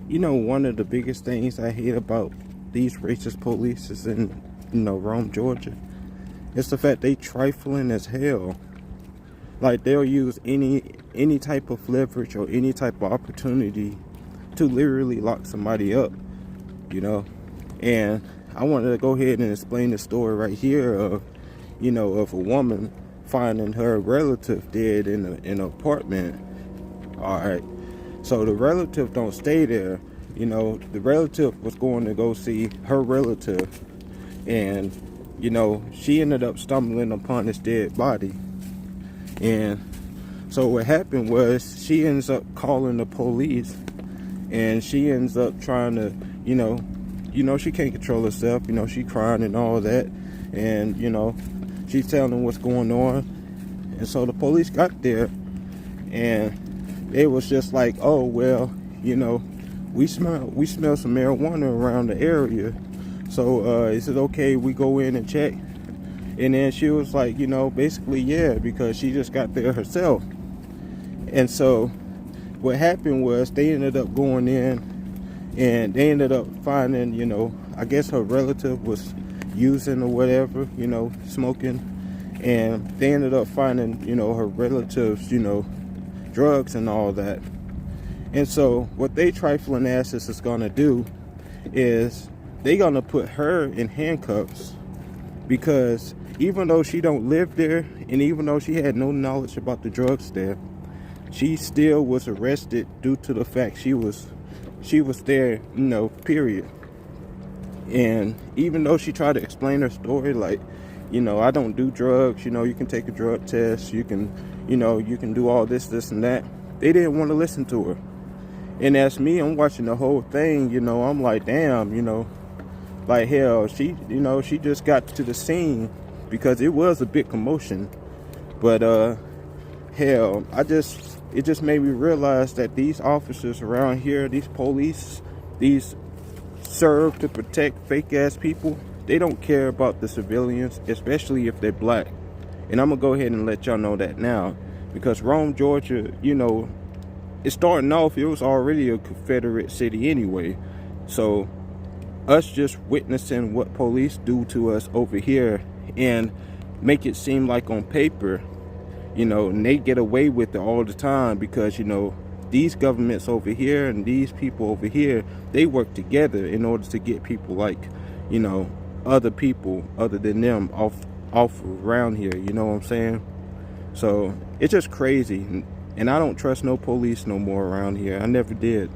You know, one of the biggest things I hate about these racist police is in, Rome, Georgia. It's the fact they trifling as hell. Like they'll use any type of leverage or any type of opportunity to literally lock somebody up, you know. And I wanted to go ahead and explain the story right here of, of a woman finding her relative dead in an apartment. All right. So the relative don't stay there. The relative was going to go see her relative, and she ended up stumbling upon this dead body. And so what happened was she ends up calling the police, and she ends up trying to, she can't control herself. She crying and all that, and she's telling them what's going on. And so the police got there, and it was just like, oh well, we smell some marijuana around the area. So is it okay we go in and check? And then she was like, basically yeah, because she just got there herself. And so what happened was they ended up going in, and they ended up finding, I guess her relative was using or whatever, smoking. And they ended up finding, her relatives, drugs and all that. And so what they trifling asses is going to do is they going to put her in handcuffs, because even though she don't live there, and even though she had no knowledge about the drugs there, she still was arrested due to the fact she was there, period. And even though she tried to explain her story, like, I don't do drugs, you can take a drug test, you can do all this and that, they didn't want to listen to her. And as me, I'm watching the whole thing, I'm like, damn, like hell, she just got to the scene, because it was a big commotion. But hell, it just made me realize that these officers around here, these police, these serve to protect fake ass people. They don't care about the civilians, especially if they're black. And I'm gonna go ahead and let y'all know that now, because Rome, Georgia, it's starting off, it was already a Confederate city anyway. So us just witnessing what police do to us over here and make it seem like on paper, and they get away with it all the time, because these governments over here and these people over here, they work together in order to get people like, other people other than them off around here, you know what I'm saying? So it's just crazy. And I don't trust no police no more around here. I never did.